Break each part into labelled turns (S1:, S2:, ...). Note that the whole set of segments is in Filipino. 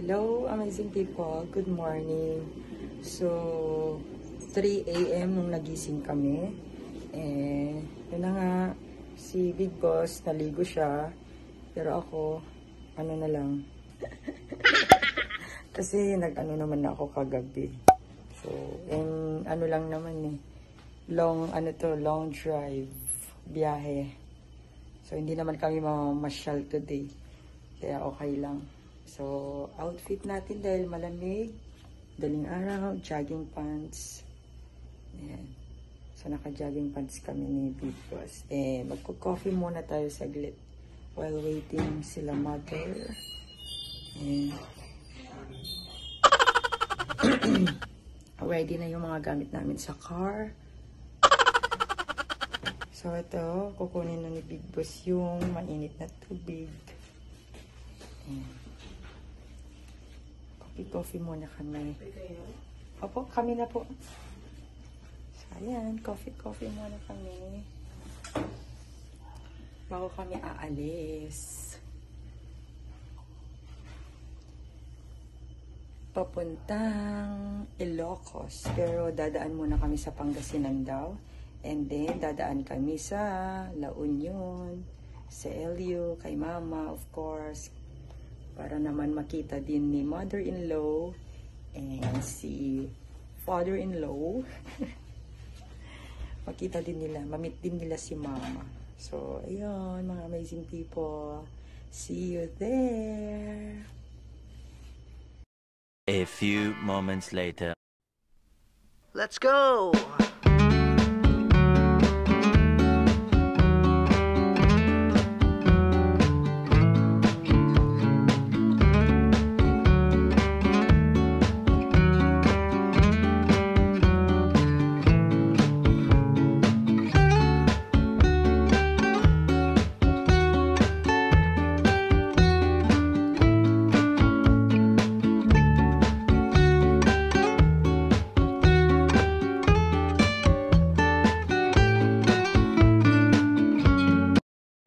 S1: Hello, amazing people. Good morning. So, 3 a.m. nung nagising kami. Yun na nga, si Big Boss, naligo siya. Pero ako, ano na lang. Kasi nag-ano naman na ako kagabi. So, ano lang naman long drive, biyahe. So, hindi naman kami mamasyal today. Kaya okay lang. So, outfit natin dahil malamig, daling araw, jogging pants. Ayan. So, naka-jogging pants kami ni Big Boss. Magko-coffee muna tayo saglit while waiting sila mother. Ayan. Ready na yung mga gamit namin sa car. So, ito, kukunin na ni Big Boss yung mainit na tubig. Ayan. Coffee muna kami. Opo, kami na po. So, ayan, coffee muna kami. Bago kami aalis. Papuntang Ilocos. Pero dadaan muna kami sa Pangasinan daw. And then, dadaan kami sa La Union, sa LU, kay Mama, of course. Para naman makita din ni mother-in-law and si father-in-law. Makita din nila, mamit din nila si Mama. So, ayun, mga amazing people. See you there.
S2: A few moments later. Let's go!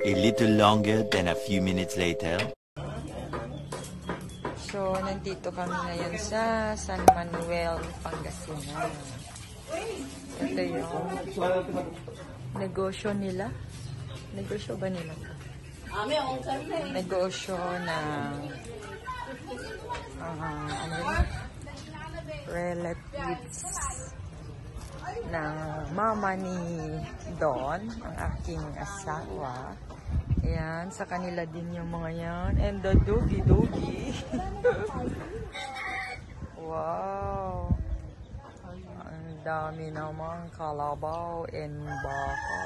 S2: A little longer than a few minutes later.
S1: So, nandito kami ngayon sa San Manuel, Pangasinan. Ito yung negosyo nila. Negosyo ba nila? Negosyo ng relatives ng mama ni Don, ang aking asawa. Ayan, sa kanila din yung mga yan. And the doggy. Wow! Ang dami namang kalabaw and baka.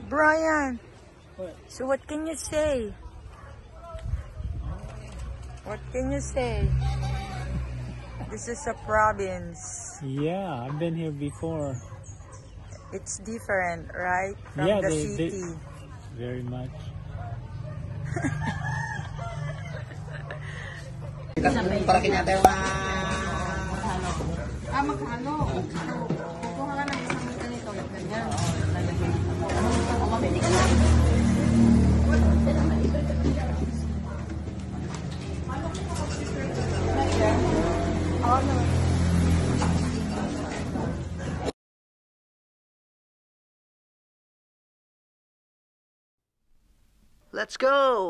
S1: Brian! So what can you say? What can you say? This is a province.
S3: Yeah, I've been here before.
S1: It's different, right? From the city.
S3: Very much.
S4: Para kinata yung
S5: magkano? Kukuha ka ng isang ganito, yung ganyan.
S4: ako, pwede ka lang.
S2: Let's go!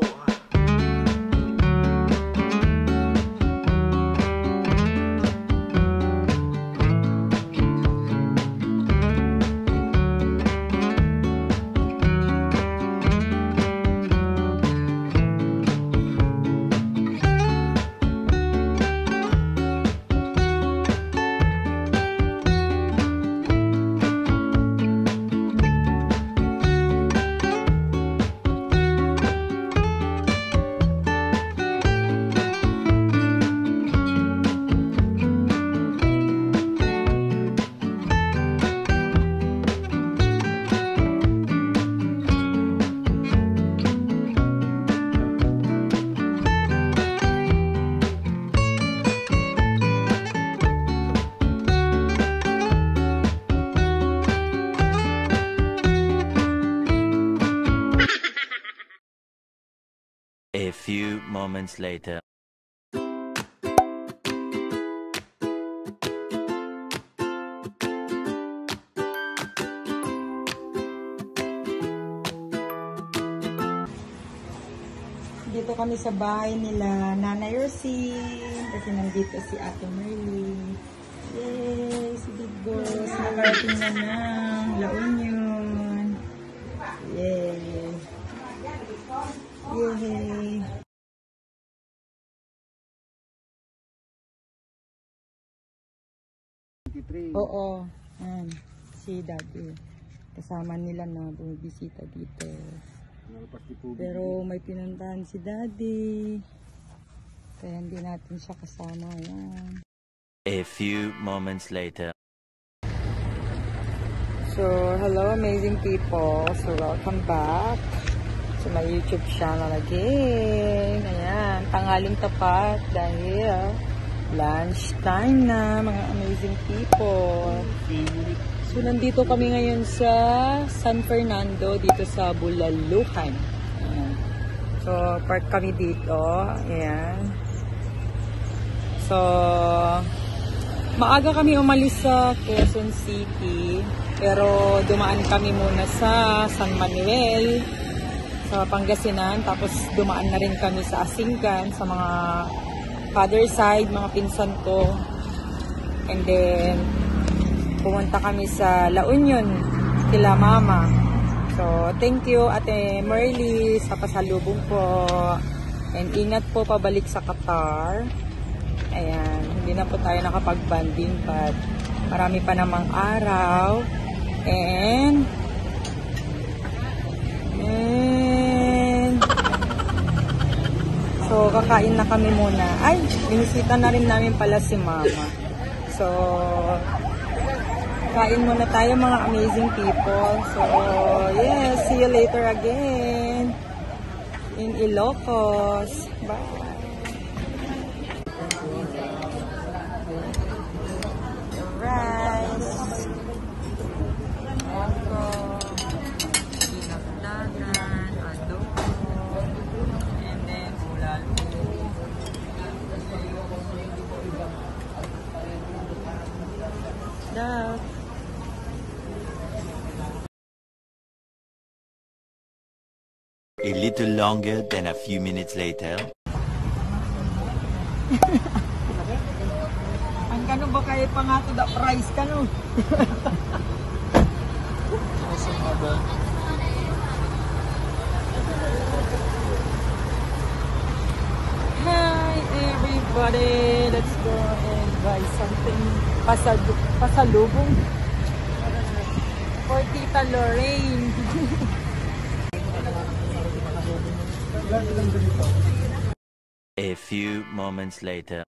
S2: A few moments later.
S1: Dito kami sa bahay nila Nanay Rosine kasi nandito si Ate Merly. Yay! Si Big Boss nakarating na ng La Union. Yay! Yay! Oo. Yan. Si Daddy. Kasama nila na bumibisita dito. Pero may pinuntahan si Daddy. Kaya hindi natin siya kasama. Yan.
S2: A few moments later.
S1: So, hello amazing people. So, welcome back to my YouTube channel again. Ayan, tanghaling tapat dahil lunch time na mga amazing people. So, nandito kami ngayon sa San Fernando, dito sa Bulaluhan. Ayan. So, park kami dito. Ayan. So, maaga kami umalis sa Quezon City. Pero dumaan kami muna sa San Manuel, sa Pangasinan. Tapos dumaan na rin kami sa Asinggan, sa mga father side, mga pinsan ko. And then, pumunta kami sa La Union, kila Mama. So, thank you Ate Merly sa pasalubong po. And ingat po pabalik sa Qatar. Ayan, hindi na po tayo nakapag-banding but marami pa namang araw. And so, kakain na kami muna. Ay, binisita na rin namin pala si Mama. So, kain muna tayo mga amazing people. So, yes, see you later again in Ilocos. Bye! Rice, mango, pinagdagan, adobo, and then bulalo. Duck.
S2: A little longer than a few minutes later.
S1: Ang gano'n ba kayo pa nga to the price ka no? Hi everybody! Let's go and buy something pasalubong for Tita Lorraine.
S2: A few moments later.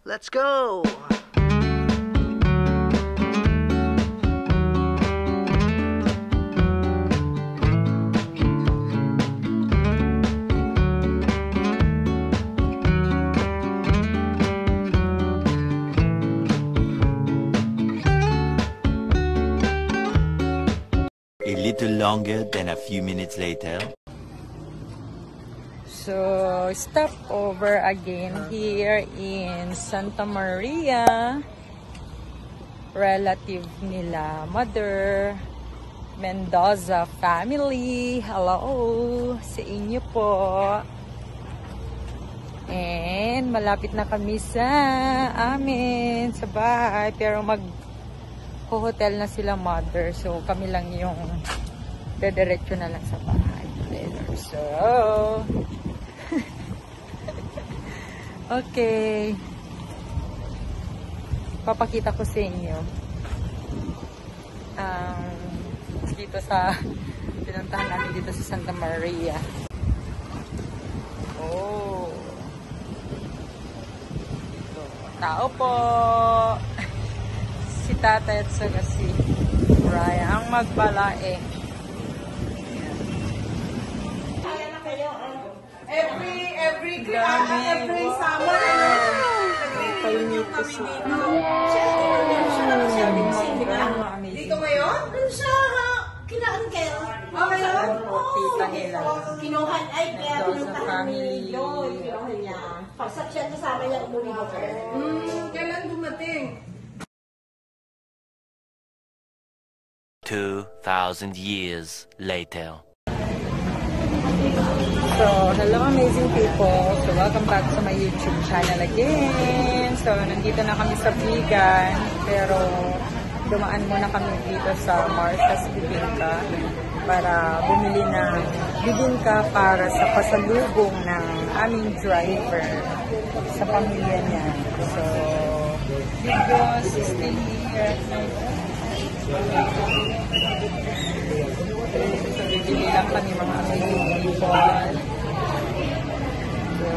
S4: Let's go!
S2: A little longer than a few minutes later.
S1: So, stop over again here in Santa Maria. Relative nila, Mother Mendoza family. Hello sa inyo po. And malapit na kami sa amin, sa bahay. Pero mag-hotel na sila Mother. So, kami lang yung dediretso na lang sa bahay. So, okay. Papakita ko sa inyo. Dito sa pinuntahan namin dito sa Santa Maria. Oh. Dito. Tao po. Si Tatay at saka si Raya ang magbalae. Every summer, Palmitos.
S5: Dito ngayon? Ano siya? Kinaan kayo? Oh, ngayon?
S1: tita nila.
S6: Kinuhan, ay, kaya
S1: Nandun sa
S6: pinuntahan
S1: family.
S6: ni Joy, kinuhan niya. Pagsak siya kasama niya umuwi ko.
S5: Kailan dumating?
S2: 2,000 years later.
S1: So, hello amazing people. So, welcome back to my YouTube channel again. So, nandito na kami sa Vegan. Pero, dumaan muna kami dito sa Marshall's Bibingka para bumili ng bibingka para sa pasalubong ng aming driver sa pamilya niya. So, Bigos is still here. So, bibili lang kami mga amazing people. So,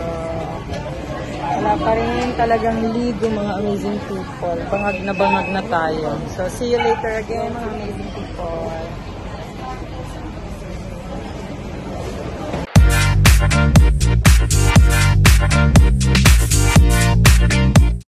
S1: wala pa rin talagang ligo mga amazing people. Bangag na tayo. So, see you later again mga amazing people.